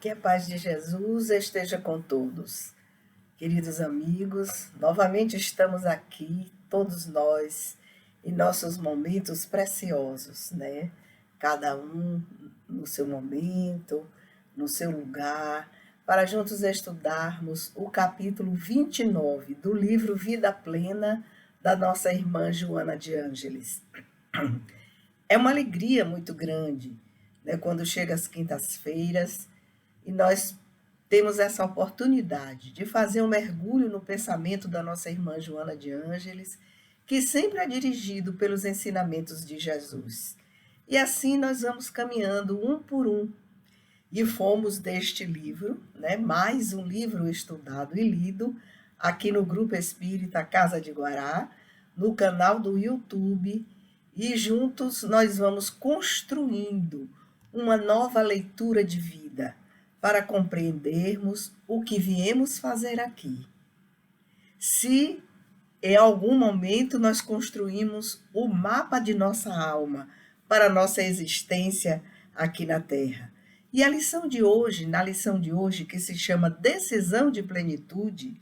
Que a paz de Jesus esteja com todos. Queridos amigos, novamente estamos aqui, todos nós, em nossos momentos preciosos, né? Cada um no seu momento, no seu lugar, para juntos estudarmos o capítulo 29 do livro Vida Plena, da nossa irmã Joana de Ângeles. É uma alegria muito grande, né, quando chega às quintas-feiras e nós temos essa oportunidade de fazer um mergulho no pensamento da nossa irmã Joana de Ângeles, que sempre é dirigido pelos ensinamentos de Jesus. E assim nós vamos caminhando um por um. E fomos deste livro, né, mais um livro estudado e lido, aqui no Grupo Espírita Casa de Guará, no canal do YouTube, e juntos nós vamos construindo uma nova leitura de vida para compreendermos o que viemos fazer aqui. Se em algum momento nós construímos o mapa de nossa alma para a nossa existência aqui na Terra. E a lição de hoje, na lição de hoje, que se chama Decisão de Plenitude,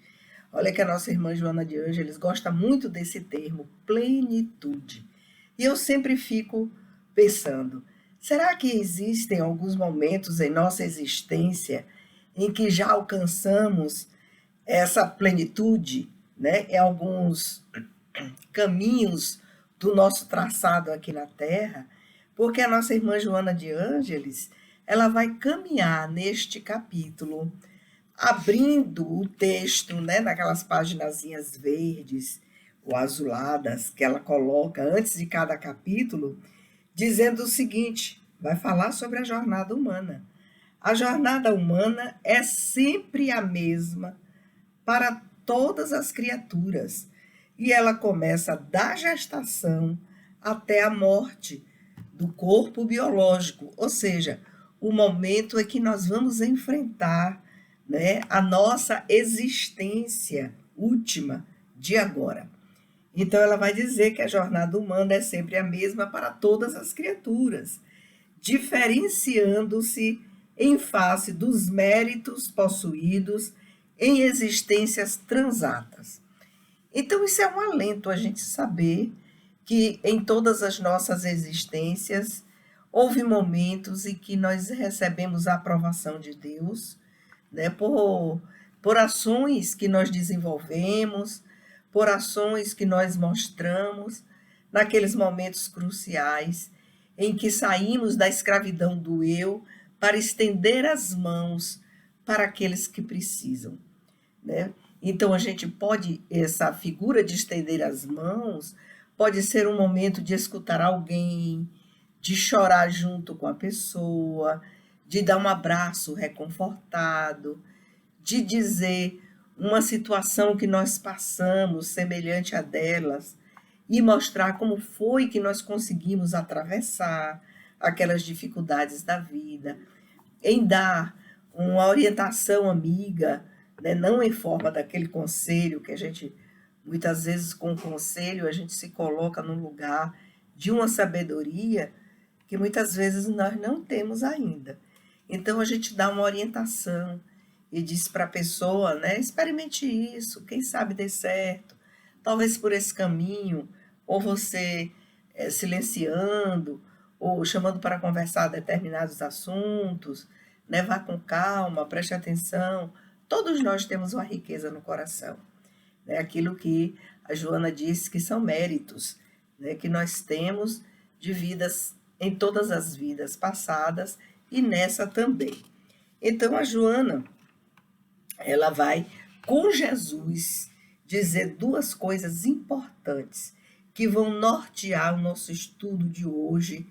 olha que a nossa irmã Joana de Ângeles gosta muito desse termo, plenitude. E eu sempre fico pensando, será que existem alguns momentos em nossa existência em que já alcançamos essa plenitude, né? Em alguns caminhos do nosso traçado aqui na Terra? Porque a nossa irmã Joana de Ângeles, ela vai caminhar neste capítulo, abrindo o texto, né, naquelas paginazinhas verdes ou azuladas que ela coloca antes de cada capítulo, dizendo o seguinte, vai falar sobre a jornada humana. A jornada humana é sempre a mesma para todas as criaturas, e ela começa da gestação até a morte do corpo biológico, ou seja, o momento em que nós vamos enfrentar, né, a nossa existência última de agora. Então, ela vai dizer que a jornada humana é sempre a mesma para todas as criaturas, diferenciando-se em face dos méritos possuídos em existências transatas. Então, isso é um alento a gente saber que em todas as nossas existências houve momentos em que nós recebemos a aprovação de Deus, né, por ações que nós desenvolvemos, por ações que nós mostramos, naqueles momentos cruciais em que saímos da escravidão do eu para estender as mãos para aqueles que precisam, né? Então, a gente pode, essa figura de estender as mãos, pode ser um momento de escutar alguém, de chorar junto com a pessoa, de dar um abraço reconfortado, de dizer uma situação que nós passamos semelhante a delas e mostrar como foi que nós conseguimos atravessar aquelas dificuldades da vida, em dar uma orientação amiga, né, não em forma daquele conselho que a gente, muitas vezes com o conselho, a gente se coloca no lugar de uma sabedoria que muitas vezes nós não temos ainda. Então, a gente dá uma orientação e diz para a pessoa, né, experimente isso, quem sabe dê certo, talvez por esse caminho, ou você silenciando, ou chamando para conversar determinados assuntos, né, vá com calma, preste atenção. Todos nós temos uma riqueza no coração, né, aquilo que a Joana disse que são méritos, né, que nós temos de vidas, em todas as vidas passadas e nessa também. Então, a Joana, ela vai, com Jesus, dizer duas coisas importantes que vão nortear o nosso estudo de hoje,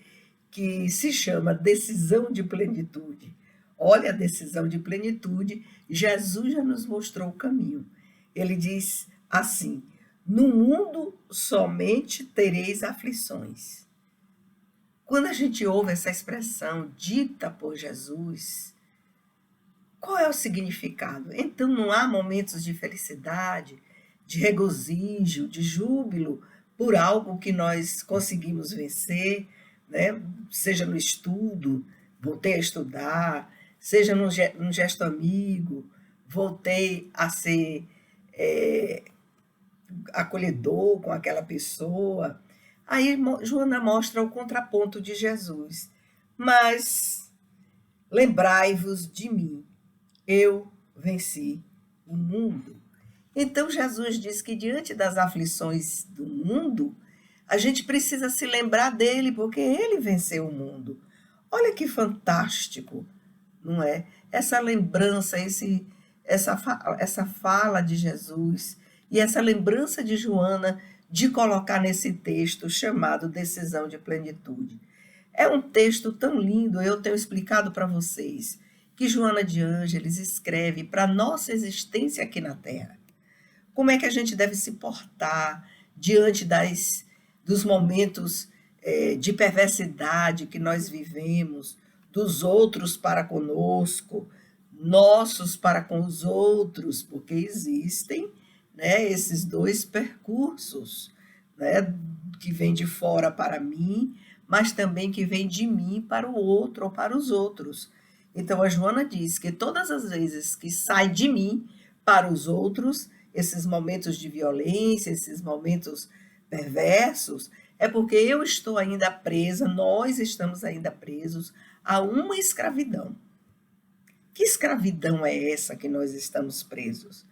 que se chama decisão de plenitude. Olha a decisão de plenitude, Jesus já nos mostrou o caminho. Ele diz assim, no mundo somente tereis aflições. Quando a gente ouve essa expressão dita por Jesus, qual é o significado? Então, não há momentos de felicidade, de regozijo, de júbilo por algo que nós conseguimos vencer, né? Seja no estudo, voltei a estudar, seja num gesto amigo, voltei a ser acolhedor com aquela pessoa. Aí Joana mostra o contraponto de Jesus. Mas lembrai-vos de mim, eu venci o mundo. Então Jesus diz que diante das aflições do mundo, a gente precisa se lembrar dele, porque ele venceu o mundo. Olha que fantástico, não é? Essa lembrança, essa fala de Jesus e essa lembrança de Joana de colocar nesse texto chamado Decisão de Plenitude. É um texto tão lindo, eu tenho explicado para vocês, que Joana de Ângeles escreve para a nossa existência aqui na Terra. Como é que a gente deve se portar diante dos momentos de perversidade que nós vivemos, dos outros para conosco, nossos para com os outros, porque existem, né, esses dois percursos, né, que vem de fora para mim, mas também que vem de mim para o outro ou para os outros. Então a Joana diz que todas as vezes que sai de mim para os outros, esses momentos de violência, esses momentos perversos, é porque eu estou ainda presa, nós estamos ainda presos a uma escravidão. Que escravidão é essa que nós estamos presos?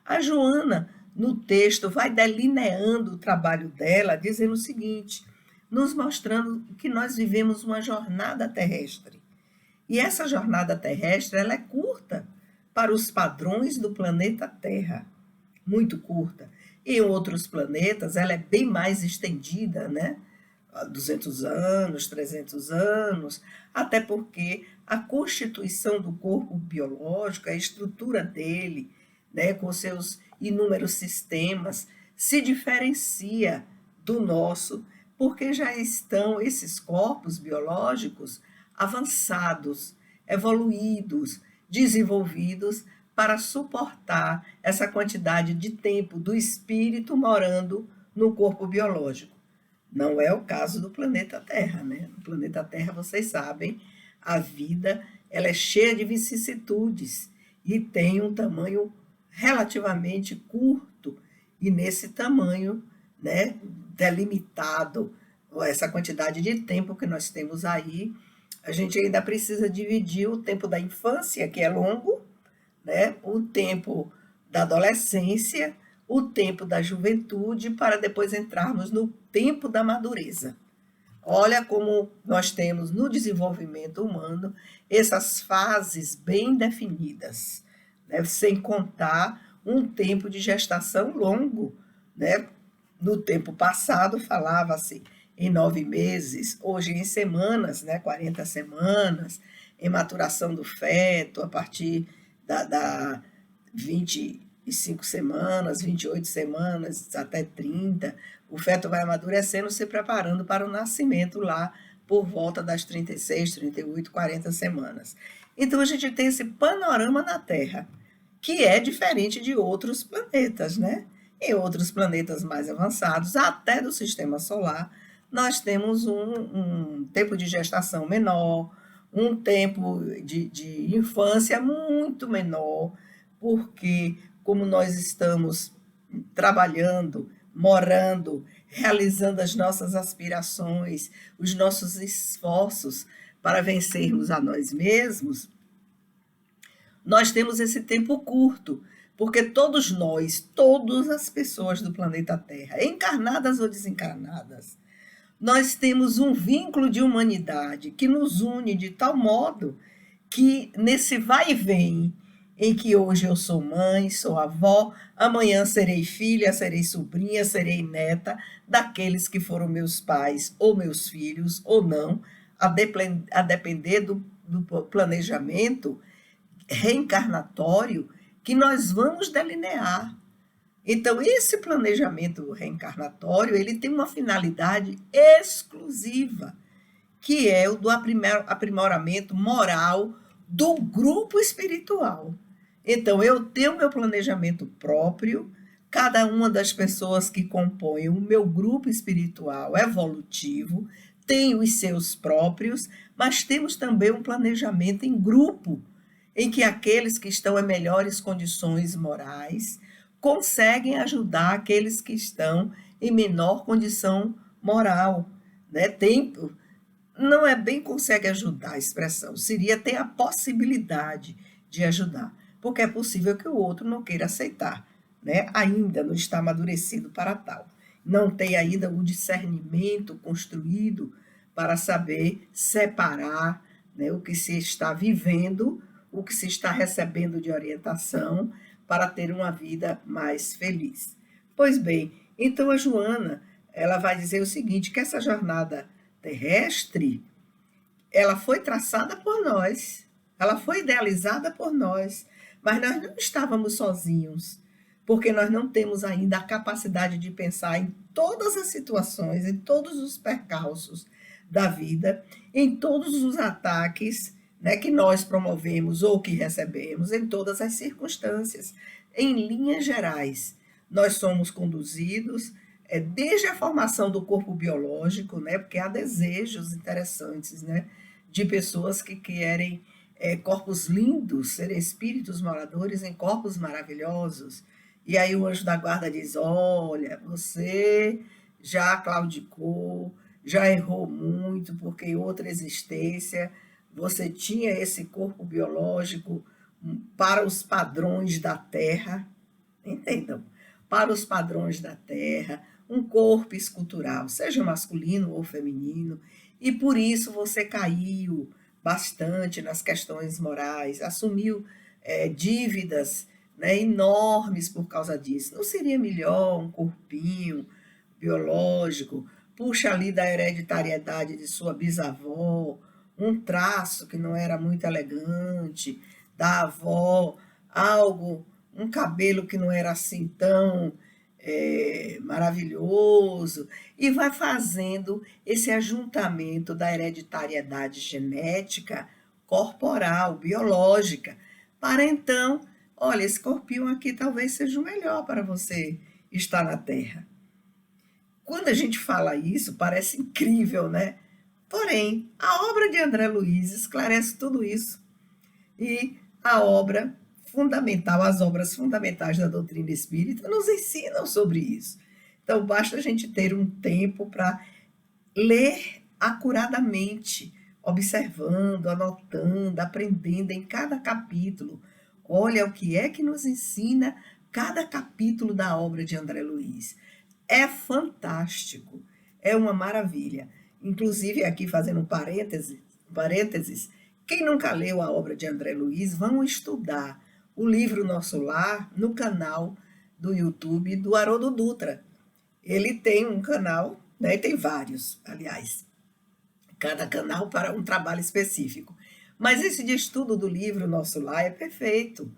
A Joana, no texto, vai delineando o trabalho dela, dizendo o seguinte, nos mostrando que nós vivemos uma jornada terrestre. E essa jornada terrestre, ela é curta para os padrões do planeta Terra, muito curta. Em outros planetas, ela é bem mais estendida, né? 200 anos, 300 anos, até porque a constituição do corpo biológico, a estrutura dele, né, com seus inúmeros sistemas, se diferencia do nosso, porque já estão esses corpos biológicos avançados, evoluídos, desenvolvidos para suportar essa quantidade de tempo do espírito morando no corpo biológico. Não é o caso do planeta Terra, né? No planeta Terra, vocês sabem, a vida ela é cheia de vicissitudes e tem um tamanho relativamente curto, e nesse tamanho, né, delimitado, essa quantidade de tempo que nós temos aí, a gente ainda precisa dividir o tempo da infância, que é longo, né, o tempo da adolescência, o tempo da juventude, para depois entrarmos no tempo da madureza. Olha como nós temos no desenvolvimento humano essas fases bem definidas, né, sem contar um tempo de gestação longo, né? No tempo passado falava-se em 9 meses, hoje em semanas, né? 40 semanas, em maturação do feto, a partir da 25 semanas, 28 semanas, até 30, o feto vai amadurecendo, se preparando para o nascimento lá por volta das 36, 38, 40 semanas. Então a gente tem esse panorama na Terra, que é diferente de outros planetas, né? Em outros planetas mais avançados, até do sistema solar, nós temos um tempo de gestação menor, um tempo de infância muito menor, porque como nós estamos trabalhando, morando, realizando as nossas aspirações, os nossos esforços para vencermos a nós mesmos, nós temos esse tempo curto, porque todos nós, todas as pessoas do planeta Terra, encarnadas ou desencarnadas, nós temos um vínculo de humanidade que nos une de tal modo que nesse vai e vem, em que hoje eu sou mãe, sou avó, amanhã serei filha, serei sobrinha, serei neta daqueles que foram meus pais ou meus filhos ou não, a depender do planejamento reencarnatório que nós vamos delinear. Então, esse planejamento reencarnatório, ele tem uma finalidade exclusiva, que é o do aprimoramento moral do grupo espiritual. Então, eu tenho meu planejamento próprio, cada uma das pessoas que compõem o meu grupo espiritual evolutivo tem os seus próprios, mas temos também um planejamento em grupo em que aqueles que estão em melhores condições morais conseguem ajudar aqueles que estão em menor condição moral, né? Não é bem consegue ajudar a expressão, seria ter a possibilidade de ajudar, porque é possível que o outro não queira aceitar, né? Ainda não está amadurecido para tal, não tem ainda o discernimento construído para saber separar, né, o que se está vivendo, o que se está recebendo de orientação para ter uma vida mais feliz. Pois bem, então a Joana, ela vai dizer o seguinte, que essa jornada terrestre, ela foi traçada por nós, ela foi idealizada por nós, mas nós não estávamos sozinhos, porque nós não temos ainda a capacidade de pensar em todas as situações, em todos os percalços da vida, em todos os ataques, né, que nós promovemos ou que recebemos, em todas as circunstâncias. Em linhas gerais, nós somos conduzidos desde a formação do corpo biológico, né, porque há desejos interessantes, né, de pessoas que querem corpos lindos, serem espíritos moradores em corpos maravilhosos. E aí o anjo da guarda diz, olha, você já claudicou, já errou muito, porque em outra existência você tinha esse corpo biológico para os padrões da Terra, entendam? Para os padrões da Terra, um corpo escultural, seja masculino ou feminino, e por isso você caiu bastante nas questões morais, assumiu dívidas, né, enormes por causa disso. Não seria melhor um corpinho biológico, puxa ali da hereditariedade de sua bisavó, um traço que não era muito elegante, da avó, algo, um cabelo que não era assim tão maravilhoso, e vai fazendo esse ajuntamento da hereditariedade genética, corporal, biológica, para então, olha, esse corpinho aqui talvez seja o melhor para você estar na Terra. Quando a gente fala isso, parece incrível, né? Porém, a obra de André Luiz esclarece tudo isso. E a obra fundamental, as obras fundamentais da doutrina espírita nos ensinam sobre isso. Então, basta a gente ter um tempo para ler acuradamente, observando, anotando, aprendendo em cada capítulo. Olha o que é que nos ensina cada capítulo da obra de André Luiz. É fantástico, é uma maravilha. Inclusive, aqui fazendo um parênteses, quem nunca leu a obra de André Luiz, vão estudar o livro Nosso Lar no canal do YouTube do Haroldo Dutra. Ele tem um canal, né, tem vários, aliás, cada canal para um trabalho específico. Mas esse de estudo do livro Nosso Lar é perfeito.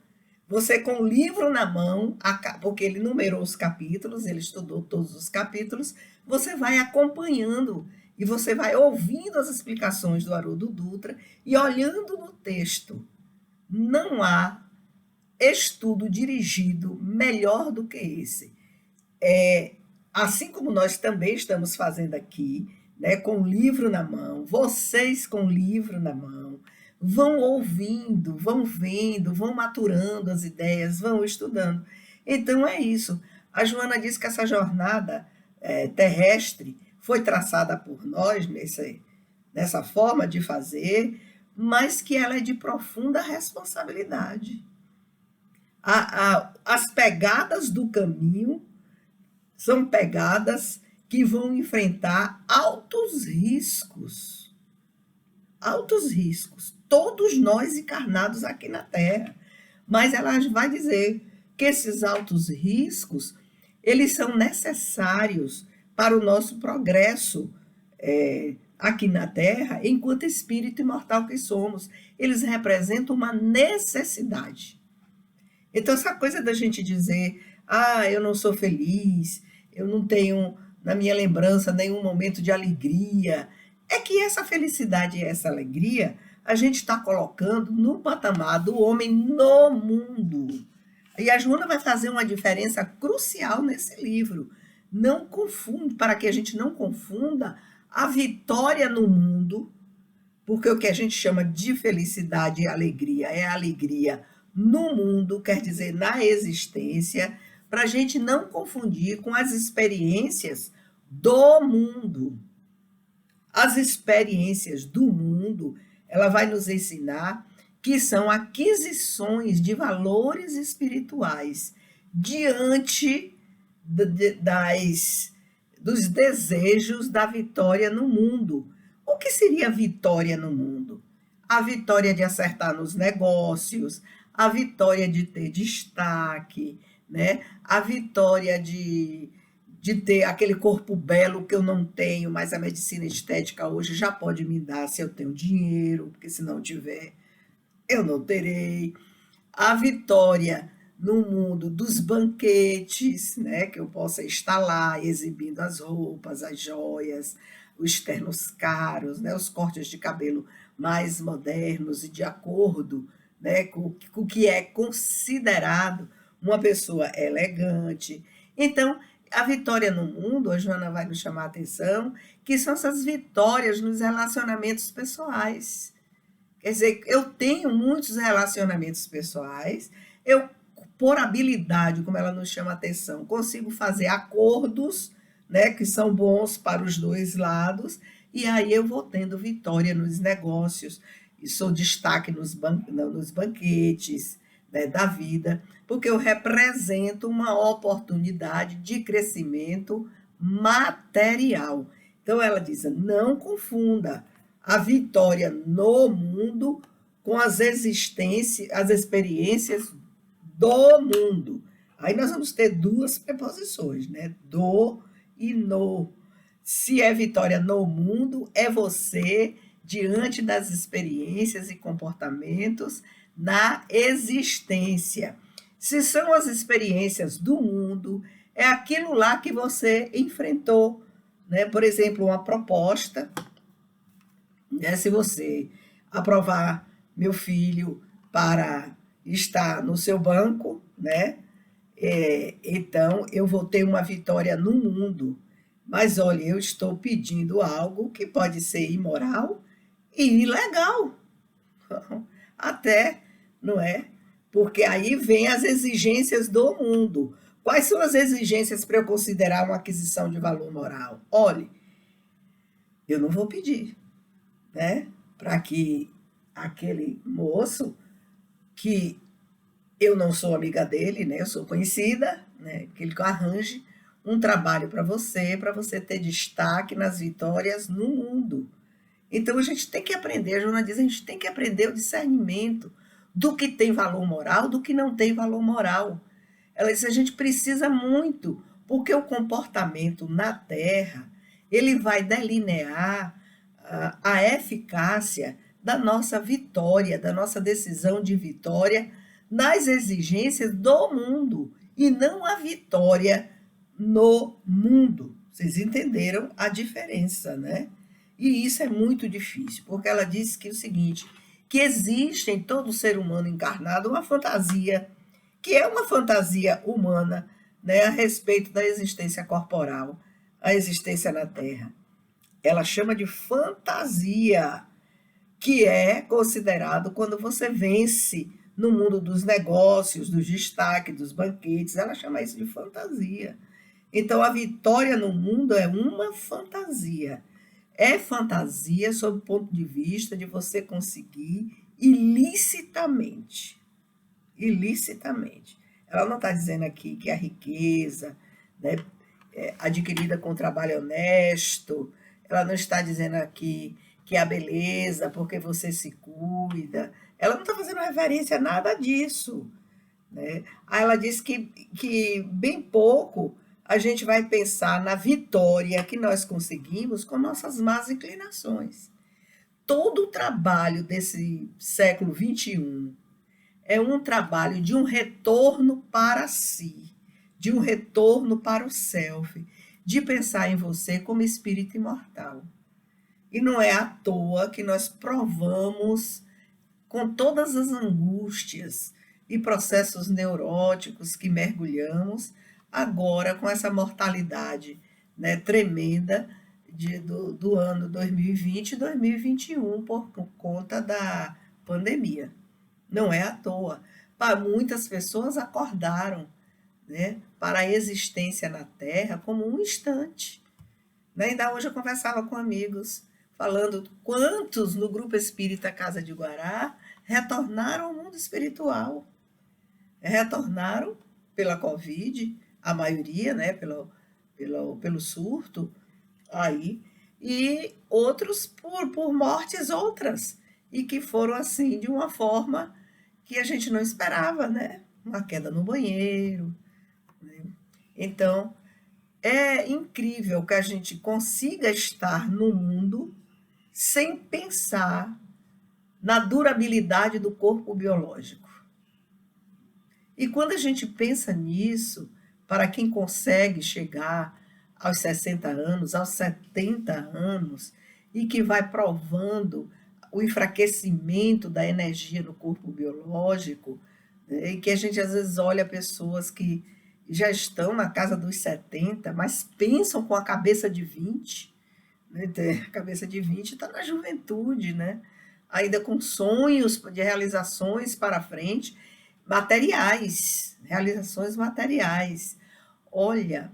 Você com o livro na mão, porque ele numerou os capítulos, ele estudou todos os capítulos, você vai acompanhando e você vai ouvindo as explicações do Haroldo Dutra e olhando no texto. Não há estudo dirigido melhor do que esse. Assim como nós também estamos fazendo aqui, né, com o livro na mão, vocês com o livro na mão, vão ouvindo, vão vendo, vão maturando as ideias, vão estudando. Então é isso. A Joana diz que essa jornada terrestre foi traçada por nós nessa forma de fazer, mas que ela é de profunda responsabilidade. As pegadas do caminho são pegadas que vão enfrentar altos riscos. Altos riscos. Todos nós encarnados aqui na Terra. Mas ela vai dizer que esses altos riscos, eles são necessários para o nosso progresso aqui na Terra, enquanto espírito imortal que somos. Eles representam uma necessidade. Então, essa coisa da gente dizer, eu não sou feliz, eu não tenho na minha lembrança nenhum momento de alegria, é que essa felicidade e essa alegria a gente está colocando no patamar do homem no mundo. E a Joana vai fazer uma diferença crucial nesse livro. Não confunde, para que a gente não confunda a vitória no mundo porque o que a gente chama de felicidade e alegria é alegria no mundo, quer dizer, na existência, para a gente não confundir com as experiências do mundo. As experiências do mundo, ela vai nos ensinar que são aquisições de valores espirituais diante dos desejos da vitória no mundo. O que seria vitória no mundo? A vitória de acertar nos negócios, a vitória de ter destaque, né? A vitória de ter aquele corpo belo que eu não tenho, mas a medicina estética hoje já pode me dar se eu tenho dinheiro, porque se não tiver, eu não terei. A vitória no mundo dos banquetes, né, que eu possa estar lá exibindo as roupas, as joias, os ternos caros, né, os cortes de cabelo mais modernos e de acordo, né, com o que é considerado uma pessoa elegante. Então, a vitória no mundo, a Joana vai nos chamar a atenção, que são essas vitórias nos relacionamentos pessoais. Quer dizer, eu tenho muitos relacionamentos pessoais, eu, por habilidade, como ela nos chama a atenção, consigo fazer acordos, né, que são bons para os dois lados, e aí eu vou tendo vitória nos negócios, e sou destaque nos banquetes, né, da vida, porque eu represento uma oportunidade de crescimento material. Então ela diz, não confunda a vitória no mundo com as experiências do mundo. Aí nós vamos ter duas preposições, né? Do e no. Se é vitória no mundo, é você diante das experiências e comportamentos na existência. Se são as experiências do mundo, é aquilo lá que você enfrentou, né? Por exemplo, uma proposta, né? Se você aprovar meu filho para estar no seu banco, né? Então eu vou ter uma vitória no mundo. Mas olha, eu estou pedindo algo que pode ser imoral e ilegal. Até, não é? Porque aí vem as exigências do mundo. Quais são as exigências para eu considerar uma aquisição de valor moral? Olhe, eu não vou pedir, né? Para que aquele moço, que eu não sou amiga dele, né? Eu sou conhecida, né? Que ele arranje um trabalho para você ter destaque nas vitórias no mundo. Então a gente tem que aprender, a Joana diz, a gente tem que aprender o discernimento do que tem valor moral, do que não tem valor moral. Ela diz, a gente precisa muito, porque o comportamento na Terra, ele vai delinear a eficácia da nossa vitória, da nossa decisão de vitória nas exigências do mundo, e não a vitória no mundo. Vocês entenderam a diferença, né? E isso é muito difícil, porque ela diz que é o seguinte, que existe em todo ser humano encarnado uma fantasia, que é uma fantasia humana, né, a respeito da existência corporal, a existência na Terra. Ela chama de fantasia, que é considerado quando você vence no mundo dos negócios, dos destaques, dos banquetes, ela chama isso de fantasia. Então, a vitória no mundo é uma fantasia. É fantasia sob o ponto de vista de você conseguir ilicitamente. Ilicitamente. Ela não está dizendo aqui que a riqueza, né, é adquirida com trabalho honesto, ela não está dizendo aqui que a beleza, porque você se cuida. Ela não está fazendo referência a nada disso, né? Aí ela diz que bem pouco a gente vai pensar na vitória que nós conseguimos com nossas más inclinações. Todo o trabalho desse século XXI é um trabalho de um retorno para si, de um retorno para o self, de pensar em você como espírito imortal. E não é à toa que nós provamos com todas as angústias e processos neuróticos que mergulhamos, agora com essa mortalidade, né, tremenda, do ano 2020 e 2021 por conta da pandemia. Não é à toa. Muitas pessoas acordaram, né, para a existência na Terra como um instante. Né? Ainda hoje eu conversava com amigos, falando quantos no Grupo Espírita Casa de Guará retornaram ao mundo espiritual. Retornaram pela Covid, a maioria, né, pelo surto, aí, e outros por mortes outras, e que foram assim, de uma forma que a gente não esperava, né? Uma queda no banheiro, né? Então, é incrível que a gente consiga estar no mundo sem pensar na durabilidade do corpo biológico. E quando a gente pensa nisso, para quem consegue chegar aos 60 anos, aos 70 anos, e que vai provando o enfraquecimento da energia no corpo biológico, né, e que a gente às vezes olha pessoas que já estão na casa dos 70, mas pensam com a cabeça de 20, né? A cabeça de 20 está na juventude, né? Ainda com sonhos de realizações para frente, materiais, realizações materiais. Olha,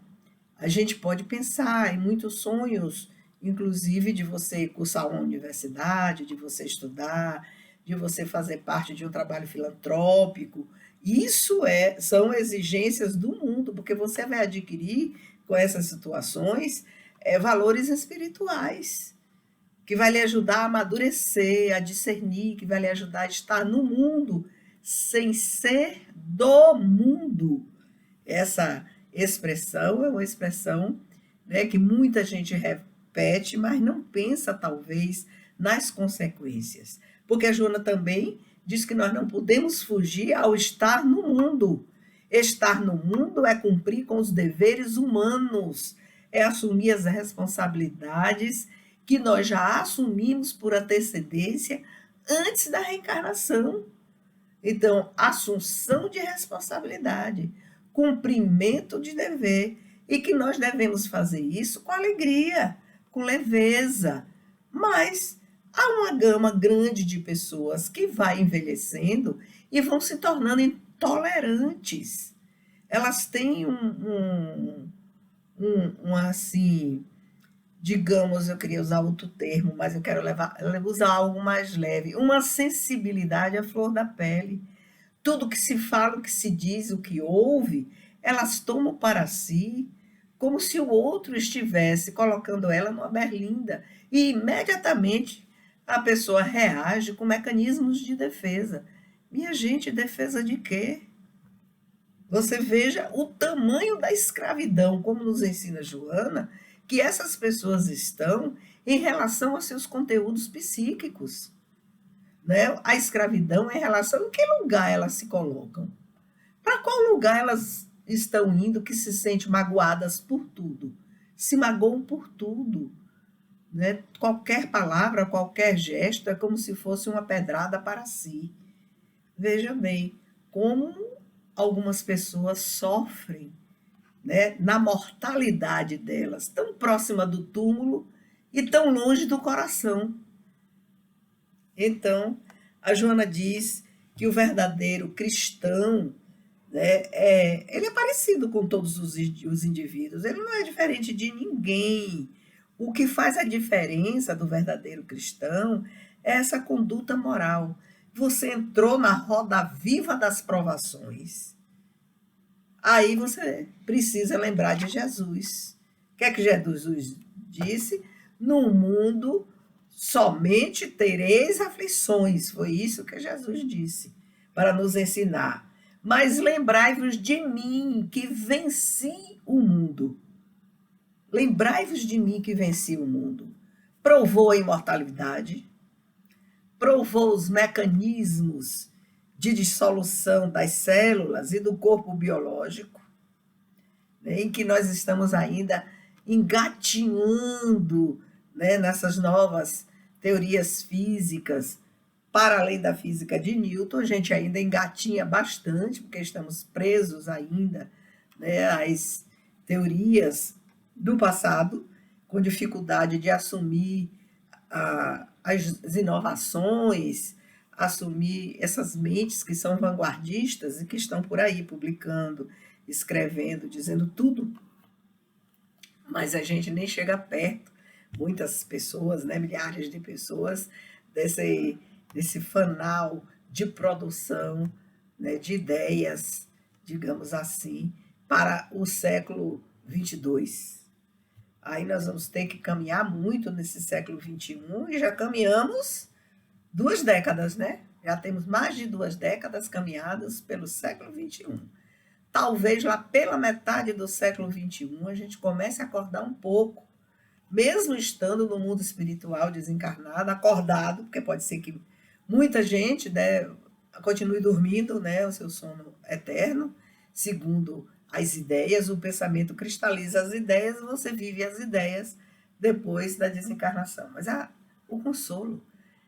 a gente pode pensar em muitos sonhos, inclusive de você cursar uma universidade, de você estudar, de você fazer parte de um trabalho filantrópico. Isso são exigências do mundo, porque você vai adquirir com essas situações valores espirituais, que vai lhe ajudar a amadurecer, a discernir, que vai lhe ajudar a estar no mundo sem ser do mundo. Essa expressão é uma expressão, né, que muita gente repete, mas não pensa, talvez, nas consequências. Porque a Joana também diz que nós não podemos fugir ao estar no mundo. Estar no mundo é cumprir com os deveres humanos, é assumir as responsabilidades que nós já assumimos por antecedência antes da reencarnação. Então, assunção de responsabilidade, cumprimento de dever, e que nós devemos fazer isso com alegria, com leveza. Mas há uma gama grande de pessoas que vai envelhecendo e vão se tornando intolerantes. Elas têm assim, digamos, eu queria usar outro termo, mas eu quero usar algo mais leve, uma sensibilidade à flor da pele. Tudo que se fala, o que se diz, o que ouve, elas tomam para si, como se o outro estivesse colocando ela numa berlinda. E imediatamente a pessoa reage com mecanismos de defesa. Minha gente, defesa de quê? Você veja o tamanho da escravidão, como nos ensina Joana, que essas pessoas estão em relação aos seus conteúdos psíquicos. Né? A escravidão em relação a que lugar elas se colocam. Para qual lugar elas estão indo que se sentem magoadas por tudo? Se magoam por tudo. Né? Qualquer palavra, qualquer gesto é como se fosse uma pedrada para si. Veja bem, como algumas pessoas sofrem, né, na mortalidade delas, tão próxima do túmulo e tão longe do coração. Então, a Joana diz que o verdadeiro cristão, né, ele é parecido com todos os indivíduos, ele não é diferente de ninguém. O que faz a diferença do verdadeiro cristão é essa conduta moral. Você entrou na roda viva das provações. Aí você precisa lembrar de Jesus. O que é que Jesus disse? No mundo somente tereis aflições. Foi isso que Jesus disse, para nos ensinar. Mas lembrai-vos de mim, que venci o mundo. Lembrai-vos de mim, que venci o mundo. Provou a imortalidade, provou os mecanismos de dissolução das células e do corpo biológico, né, em que nós estamos ainda engatinhando, né, nessas novas teorias físicas, para além da física de Newton. A gente ainda engatinha bastante, porque estamos presos ainda, né, às teorias do passado, com dificuldade de assumir as inovações, assumir essas mentes que são vanguardistas e que estão por aí publicando, escrevendo, dizendo tudo, mas a gente nem chega perto, muitas pessoas, né, milhares de pessoas, desse fanal de produção, né, de ideias, digamos assim, para o século 22. Aí nós vamos ter que caminhar muito nesse século 21 e já caminhamos 2 décadas, né? Já temos mais de 2 décadas caminhadas pelo século 21. Talvez lá pela metade do século 21 a gente comece a acordar um pouco, mesmo estando no mundo espiritual desencarnado, acordado, porque pode ser que muita gente, né, continue dormindo, né, o seu sono eterno, segundo as ideias, o pensamento cristaliza as ideias, você vive as ideias depois da desencarnação. Mas o consolo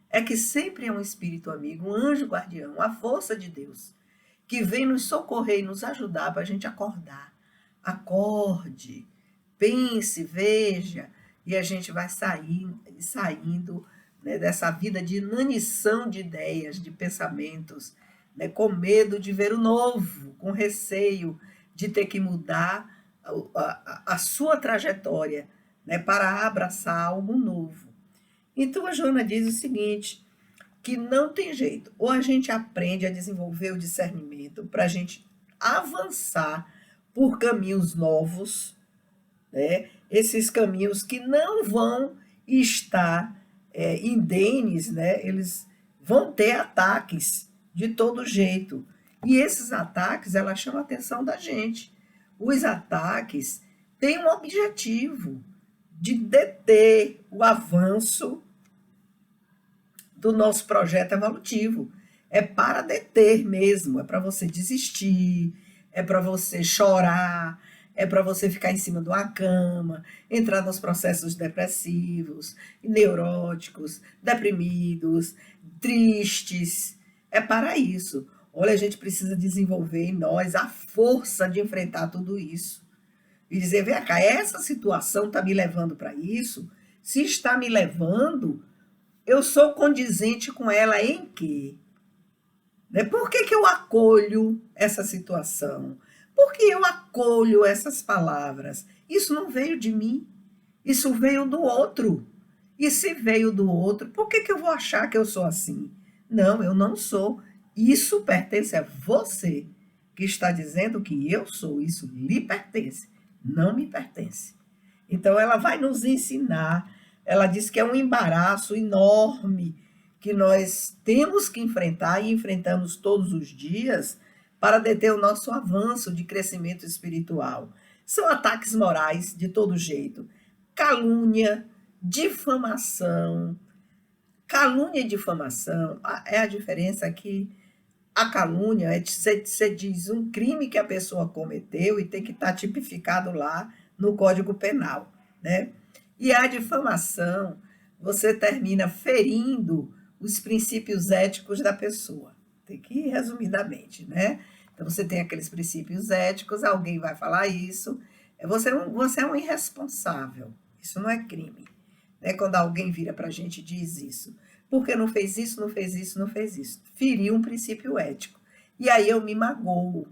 é que sempre é um espírito amigo, um anjo guardião, a força de Deus, que vem nos socorrer e nos ajudar para a gente acordar. Acorde, pense, veja, e a gente vai saindo, né, dessa vida de inanição de ideias, de pensamentos, né, com medo de ver o novo, com receio de ter que mudar a sua trajetória, né, para abraçar algo novo. Então a Joana diz o seguinte, que não tem jeito, ou a gente aprende a desenvolver o discernimento para a gente avançar por caminhos novos, né, esses caminhos que não vão estar indenes, né, eles vão ter ataques de todo jeito. E esses ataques, ela chama a atenção da gente. Os ataques têm um objetivo de deter o avanço do nosso projeto evolutivo. É para deter mesmo, é para você desistir, é para você chorar, é para você ficar em cima de uma cama, entrar nos processos depressivos, neuróticos, deprimidos, tristes. É para isso. Olha, a gente precisa desenvolver em nós a força de enfrentar tudo isso. E dizer, vem cá, essa situação está me levando para isso? Se está me levando, eu sou condizente com ela em quê? Né? Por que eu acolho essa situação? Por que eu acolho essas palavras? Isso não veio de mim, isso veio do outro. E se veio do outro, por que eu vou achar que eu sou assim? Não, eu não sou. Isso pertence a você, que está dizendo que eu sou. Isso lhe pertence, não me pertence. Então, ela vai nos ensinar. Ela diz que é um embaraço enorme que nós temos que enfrentar e enfrentamos todos os dias para deter o nosso avanço de crescimento espiritual. São ataques morais de todo jeito. Calúnia, difamação. Calúnia e difamação é a diferença aqui. A calúnia é você diz um crime que a pessoa cometeu e tem que estar tipificado lá no Código Penal, né? E a difamação, você termina ferindo os princípios éticos da pessoa. Tem que ir resumidamente, né? Então você tem aqueles princípios éticos, alguém vai falar isso, você é um irresponsável. Isso não é crime, né? Quando alguém vira para a gente e diz isso. Porque não fez isso, não fez isso, não fez isso. Feriu um princípio ético. E aí eu me magoo,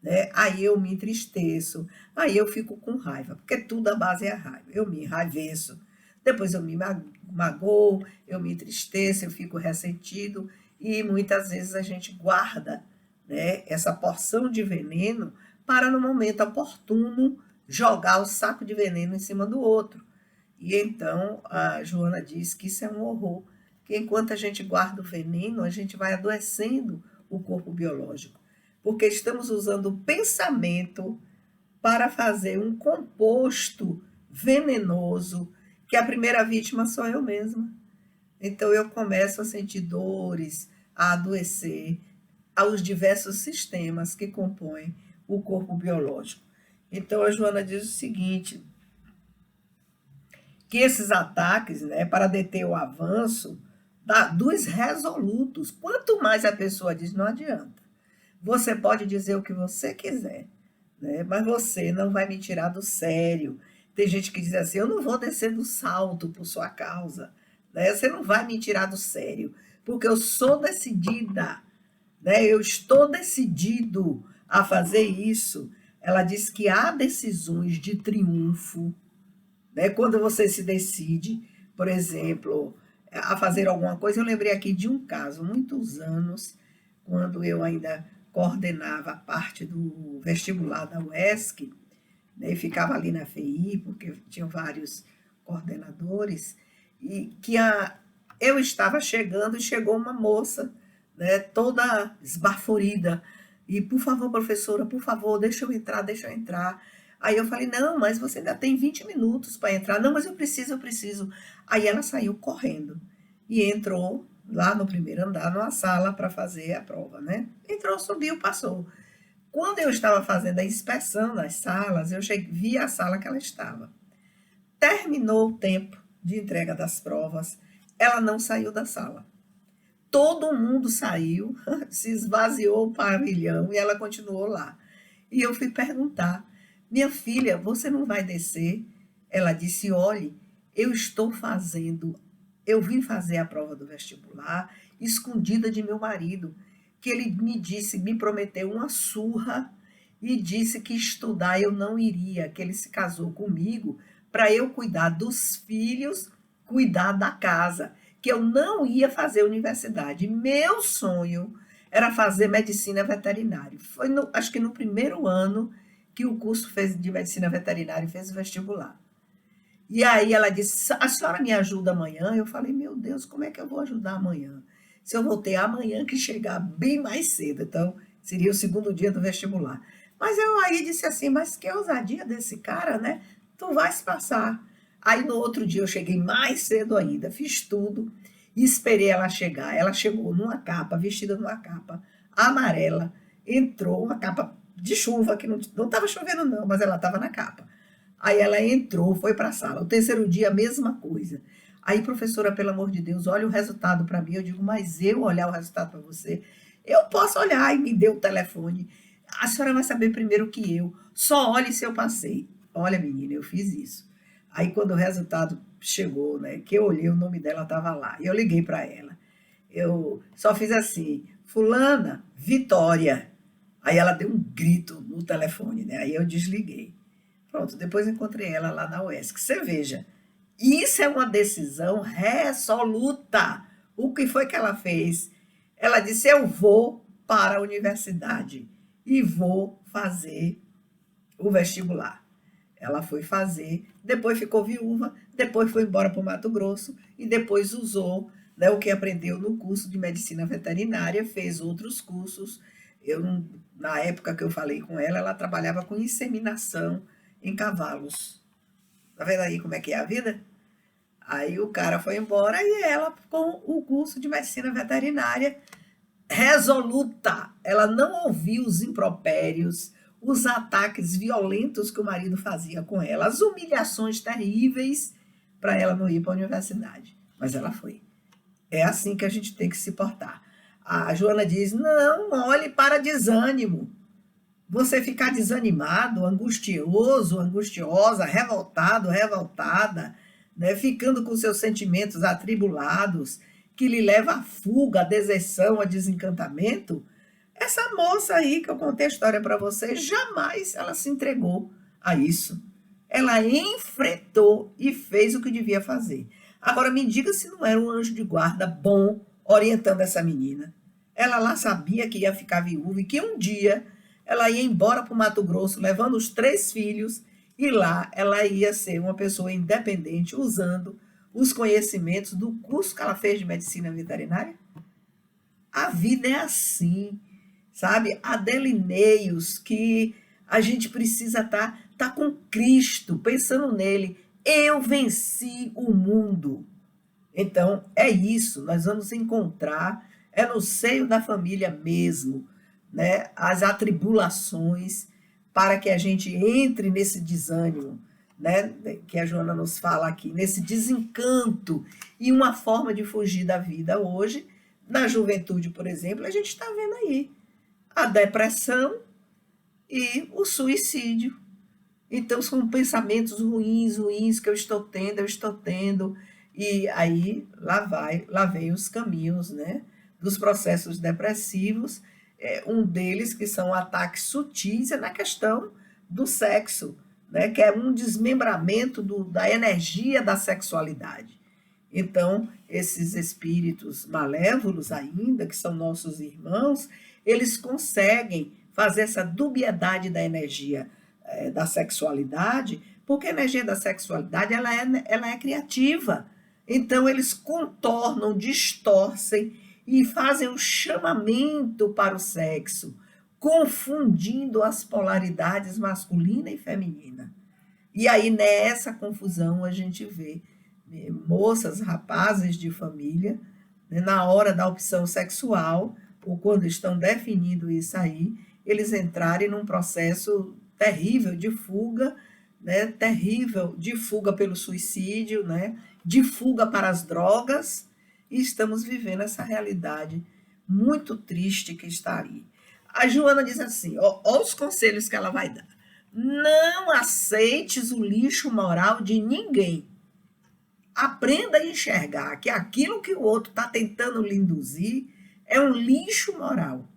né? Aí eu me entristeço, aí eu fico com raiva, porque tudo a base é a raiva. Eu me enraiveço, depois eu me magoo, eu me entristeço, eu fico ressentido, e muitas vezes a gente guarda, né, essa porção de veneno para, no momento oportuno, jogar o saco de veneno em cima do outro. E então a Joana diz que isso é um horror, que enquanto a gente guarda o veneno, a gente vai adoecendo o corpo biológico, porque estamos usando o pensamento para fazer um composto venenoso, que a primeira vítima sou eu mesma. Então eu começo a sentir dores, a adoecer, aos diversos sistemas que compõem o corpo biológico. Então a Joana diz o seguinte, que esses ataques, né, para deter o avanço dos resolutos, quanto mais a pessoa diz, não adianta. Você pode dizer o que você quiser, né, mas você não vai me tirar do sério. Tem gente que diz assim: eu não vou descer do salto por sua causa, né? Você não vai me tirar do sério, porque eu sou decidida, né? Eu estou decidido a fazer isso. Ela diz que há decisões de triunfo, né? Quando você se decide, por exemplo, a fazer alguma coisa. Eu lembrei aqui de um caso, muitos anos, quando eu ainda coordenava a parte do vestibular da UESC, né, e ficava ali na FEI, porque tinham vários coordenadores, e que eu estava chegando e chegou uma moça, né, toda esbaforida, e por favor, professora, por favor, deixa eu entrar, deixa eu entrar. Aí eu falei, não, mas você ainda tem 20 minutos para entrar. Não, mas eu preciso, eu preciso. Aí ela saiu correndo e entrou lá no primeiro andar, numa sala para fazer a prova, né? Entrou, subiu, passou. Quando eu estava fazendo a inspeção das salas, eu vi a sala que ela estava. Terminou o tempo de entrega das provas, ela não saiu da sala. Todo mundo saiu, se esvaziou o pavilhão e ela continuou lá. E eu fui perguntar: minha filha, você não vai descer? Ela disse: olhe, eu vim fazer a prova do vestibular escondida de meu marido, que ele me disse, me prometeu uma surra e disse que estudar eu não iria, que ele se casou comigo para eu cuidar dos filhos, cuidar da casa, que eu não ia fazer universidade. Meu sonho era fazer medicina veterinária. Foi, acho que no primeiro ano que o curso de medicina veterinária fez o vestibular. E aí ela disse: a senhora me ajuda amanhã? Eu falei: meu Deus, como é que eu vou ajudar amanhã? Se eu vou ter amanhã que chegar bem mais cedo. Então, seria o segundo dia do vestibular. Mas eu aí disse assim: mas que ousadia desse cara, né? Tu vais passar. Aí no outro dia eu cheguei mais cedo ainda, fiz tudo e esperei ela chegar. Ela chegou numa capa, vestida numa capa amarela, entrou, uma capa de chuva, que não estava chovendo não, mas ela estava na capa. Aí ela entrou, foi para a sala. O terceiro dia, a mesma coisa. Aí, professora, pelo amor de Deus, olha o resultado para mim. Eu digo: mas eu olhar o resultado para você? Eu posso olhar. E me deu o telefone. A senhora vai saber primeiro que eu. Só olhe se eu passei. Olha, menina, eu fiz isso. Aí, quando o resultado chegou, né, que eu olhei, o nome dela estava lá. E eu liguei para ela. Eu só fiz assim: fulana, Vitória. Aí ela deu um grito no telefone, né? Aí eu desliguei. Pronto, depois encontrei ela lá na UESC. Você veja, isso é uma decisão resoluta. O que foi que ela fez? Ela disse: eu vou para a universidade e vou fazer o vestibular. Ela foi fazer, depois ficou viúva, depois foi embora para o Mato Grosso e depois usou, né, o que aprendeu no curso de medicina veterinária, fez outros cursos. Na época que eu falei com ela, ela trabalhava com inseminação em cavalos. Tá vendo aí como é que é a vida? Aí o cara foi embora e ela, com o curso de medicina veterinária, resoluta. Ela não ouviu os impropérios, os ataques violentos que o marido fazia com ela, as humilhações terríveis para ela não ir para a universidade. Mas ela foi. É assim que a gente tem que se portar. A Joana diz: não olhe para desânimo. Você ficar desanimado, angustioso, angustiosa, revoltado, revoltada, né, ficando com seus sentimentos atribulados, que lhe leva à fuga, à deserção, a desencantamento, essa moça aí que eu contei a história para vocês, jamais ela se entregou a isso. Ela enfrentou e fez o que devia fazer. Agora me diga se não era um anjo de guarda bom orientando essa menina. Ela lá sabia que ia ficar viúva e que um dia ela ia embora para o Mato Grosso, levando os 3 filhos, e lá ela ia ser uma pessoa independente, usando os conhecimentos do curso que ela fez de medicina veterinária. A vida é assim, sabe? Há delineios que a gente precisa tá com Cristo, pensando nele. Eu venci o mundo. Então, é isso, nós vamos encontrar, é no seio da família mesmo, né, as atribulações, para que a gente entre nesse desânimo, né, que a Joana nos fala aqui, nesse desencanto. E uma forma de fugir da vida hoje, na juventude, por exemplo, a gente está vendo aí a depressão e o suicídio. Então, são pensamentos ruins, ruins que eu estou tendo, e aí lá vem os caminhos, né, dos processos depressivos, um deles que são ataques sutis é na questão do sexo, né, que é um desmembramento da energia da sexualidade. Então, esses espíritos malévolos ainda, que são nossos irmãos, eles conseguem fazer essa dubiedade da energia da sexualidade, porque a energia da sexualidade ela é criativa. Então, eles contornam, distorcem e fazem um chamamento para o sexo, confundindo as polaridades masculina e feminina. E aí, nessa confusão, a gente vê moças, rapazes de família, né, na hora da opção sexual, ou quando estão definindo isso aí, eles entrarem num processo terrível de fuga, né, terrível de fuga pelo suicídio, né, de fuga para as drogas, e estamos vivendo essa realidade muito triste que está aí. A Joana diz assim, ó os conselhos que ela vai dar. Não aceites o lixo moral de ninguém. Aprenda a enxergar que aquilo que o outro está tentando lhe induzir é um lixo moral.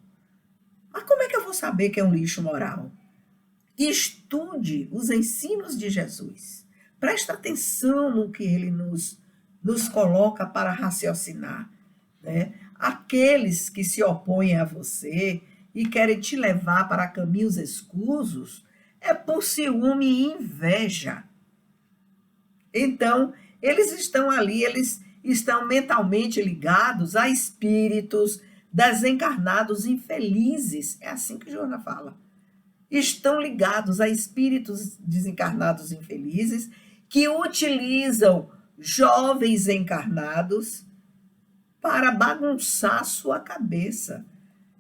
Mas como é que eu vou saber que é um lixo moral? Estude os ensinos de Jesus. Presta atenção no que ele nos coloca para raciocinar, né? Aqueles que se opõem a você e querem te levar para caminhos escusos é por ciúme e inveja. Então, eles estão ali, eles estão mentalmente ligados a espíritos desencarnados infelizes. É assim que Joana fala. Estão ligados a espíritos desencarnados infelizes que utilizam jovens encarnados para bagunçar sua cabeça.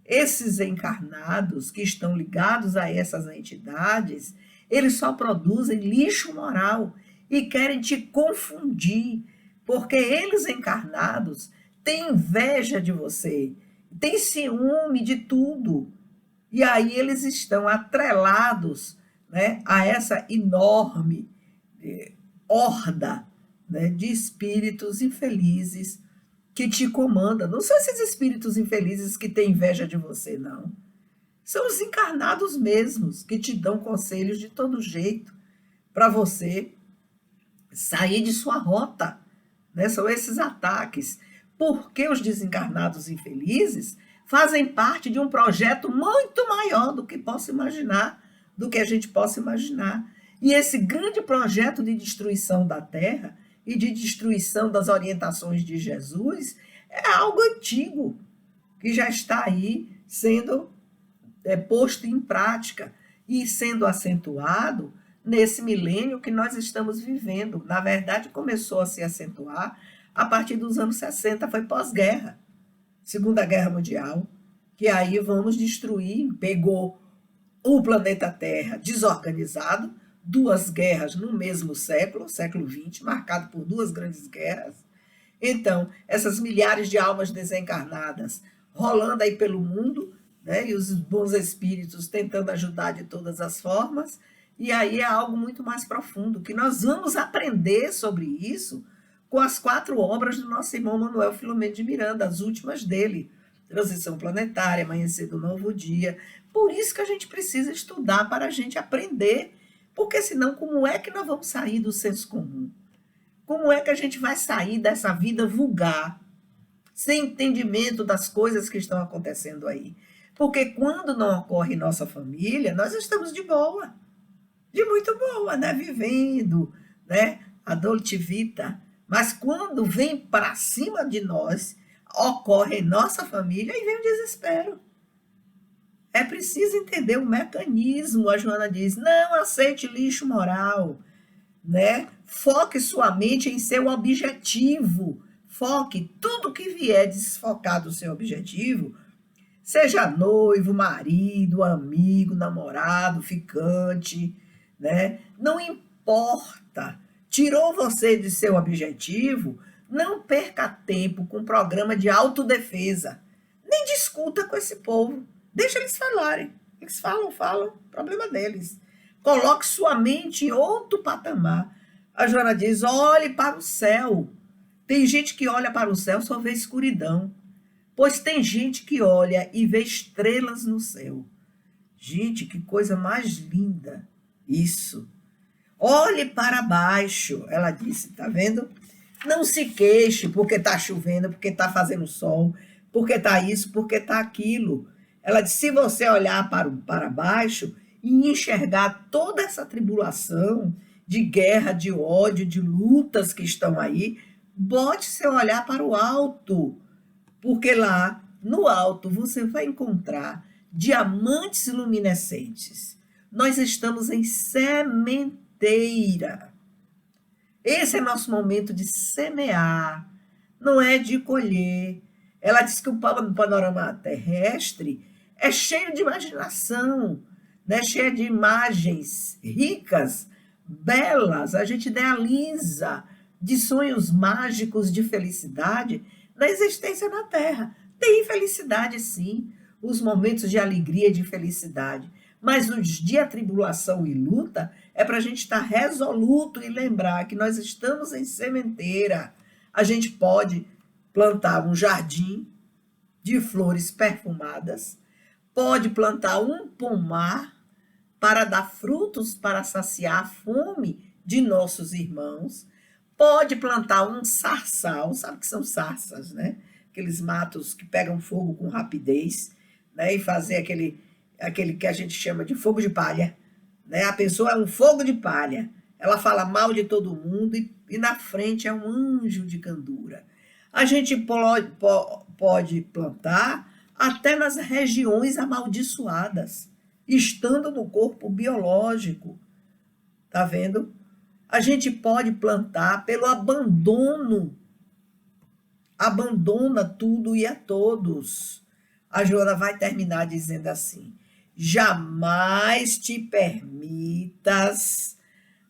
Esses encarnados que estão ligados a essas entidades, eles só produzem lixo moral e querem te confundir, porque eles encarnados têm inveja de você, têm ciúme de tudo. E aí eles estão atrelados, né, a essa enorme horda, né, de espíritos infelizes que te comandam. Não são esses espíritos infelizes que têm inveja de você, não. São os encarnados mesmos que te dão conselhos de todo jeito para você sair de sua rota, né? São esses ataques. Porque os desencarnados infelizes fazem parte de um projeto muito maior do que posso imaginar, do que a gente possa imaginar. E esse grande projeto de destruição da Terra e de destruição das orientações de Jesus é algo antigo, que já está aí sendo posto em prática e sendo acentuado nesse milênio que nós estamos vivendo. Na verdade, começou a se acentuar a partir dos anos 60, foi pós-guerra, Segunda Guerra Mundial, que aí vamos destruir, pegou o planeta Terra desorganizado, duas guerras no mesmo século, século XX, marcado por duas grandes guerras. Então, essas milhares de almas desencarnadas rolando aí pelo mundo, né, e os bons espíritos tentando ajudar de todas as formas, e aí é algo muito mais profundo, que nós vamos aprender sobre isso com as 4 obras do nosso irmão Manuel Filomeno de Miranda, as últimas dele, Transição Planetária, Amanhecer do Novo Dia. Por isso que a gente precisa estudar, para a gente aprender, porque senão como é que nós vamos sair do senso comum? Como é que a gente vai sair dessa vida vulgar, sem entendimento das coisas que estão acontecendo aí? Porque quando não ocorre em nossa família, nós estamos de boa, de muito boa, né? Vivendo, né? A dolce vita. Mas quando vem para cima de nós, ocorre em nossa família e vem o desespero. É preciso entender o mecanismo. A Joana diz, não aceite lixo moral, né? Foque sua mente em seu objetivo. Foque tudo que vier desfocar do seu objetivo, seja noivo, marido, amigo, namorado, ficante, né? Não importa. Tirou você de seu objetivo, não perca tempo com programa de autodefesa. Nem discuta com esse povo. Deixa eles falarem. Eles falam, problema deles. Coloque sua mente em outro patamar. A Joana diz: olhe para o céu. Tem gente que olha para o céu e só vê escuridão. Pois tem gente que olha e vê estrelas no céu. Gente, que coisa mais linda isso. Olhe para baixo, ela disse, tá vendo? Não se queixe porque está chovendo, porque está fazendo sol, porque está isso, porque está aquilo. Ela disse, se você olhar para baixo e enxergar toda essa tribulação de guerra, de ódio, de lutas que estão aí, bote seu olhar para o alto, porque lá no alto você vai encontrar diamantes luminescentes. Nós estamos em sementeira. Esse é nosso momento de semear, não é de colher. Ela diz que o panorama terrestre é cheio de imaginação, né? Cheio de imagens ricas, belas. A gente idealiza de sonhos mágicos de felicidade na existência na Terra. Tem felicidade, sim, os momentos de alegria e de felicidade. Mas os de atribulação e luta é para a gente estar resoluto e lembrar que nós estamos em sementeira. A gente pode plantar um jardim de flores perfumadas, pode plantar um pomar para dar frutos para saciar a fome de nossos irmãos, pode plantar um sarçal, sabe que são sarças, né? Aqueles matos que pegam fogo com rapidez, né? E fazer aquele que a gente chama de fogo de palha, né? A pessoa é um fogo de palha, ela fala mal de todo mundo e na frente é um anjo de candura. A gente pode plantar até nas regiões amaldiçoadas, estando no corpo biológico, tá vendo? A gente pode plantar pelo abandono, abandona tudo e a todos. A Joana vai terminar dizendo assim: jamais te permitas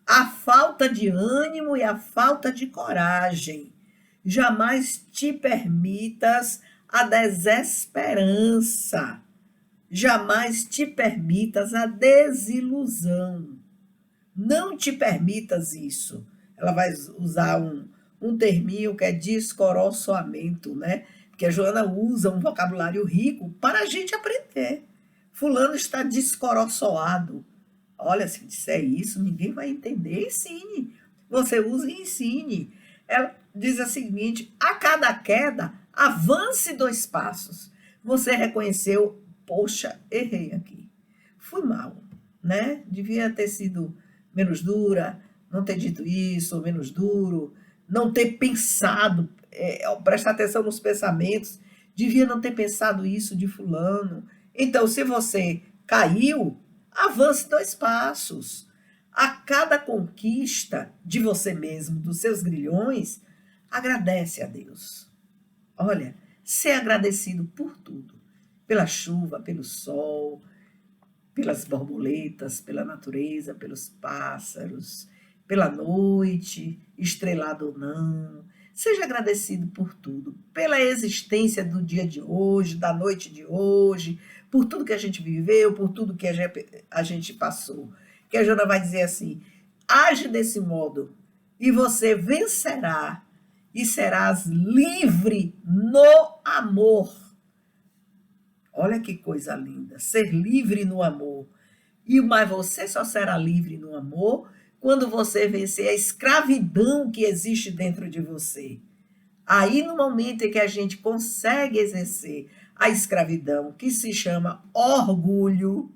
a falta de ânimo e a falta de coragem. Jamais te permitas a desesperança. Jamais te permitas a desilusão. Não te permitas isso. Ela vai usar um terminho que é descoroçoamento, né? Porque a Joana usa um vocabulário rico para a gente aprender. Fulano está descoroçoado. Olha, se disser isso, ninguém vai entender. Ensine. Você usa e ensine. Ela diz o seguinte: a cada queda, avance 2 passos. Você reconheceu, poxa, errei aqui. Fui mal, né? Devia ter sido menos dura, não ter dito isso, menos duro, não ter pensado, prestar atenção nos pensamentos, devia não ter pensado isso de fulano. Então, se você caiu, avance 2 passos. A cada conquista de você mesmo, dos seus grilhões, agradece a Deus. Olha, ser agradecido por tudo, pela chuva, pelo sol, pelas borboletas, pela natureza, pelos pássaros, pela noite, estrelada ou não. Seja agradecido por tudo, pela existência do dia de hoje, da noite de hoje, por tudo que a gente viveu, por tudo que a gente passou. Que a Joana vai dizer assim: age desse modo e você vencerá e serás livre no amor. Olha que coisa linda, ser livre no amor. Mas você só será livre no amor quando você vencer a escravidão que existe dentro de você. Aí, no momento em que a gente consegue exercer a escravidão, que se chama orgulho,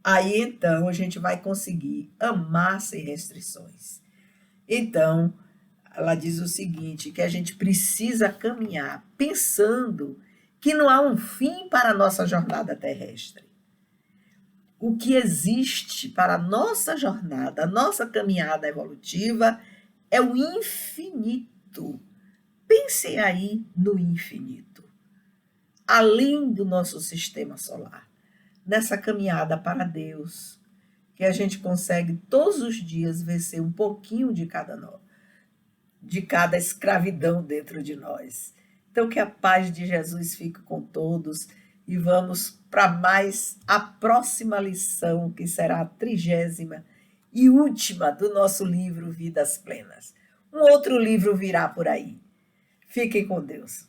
aí então a gente vai conseguir amar sem restrições. Então, ela diz o seguinte, que a gente precisa caminhar pensando que não há um fim para a nossa jornada terrestre. O que existe para a nossa jornada, a nossa caminhada evolutiva, é o infinito. Pense aí no infinito, além do nosso sistema solar, nessa caminhada para Deus, que a gente consegue todos os dias vencer um pouquinho de cada escravidão dentro de nós. Então, que a paz de Jesus fique com todos e vamos para mais a próxima lição, que será a 30ª e última do nosso livro Vidas Plenas. Um outro livro virá por aí. Fiquem com Deus.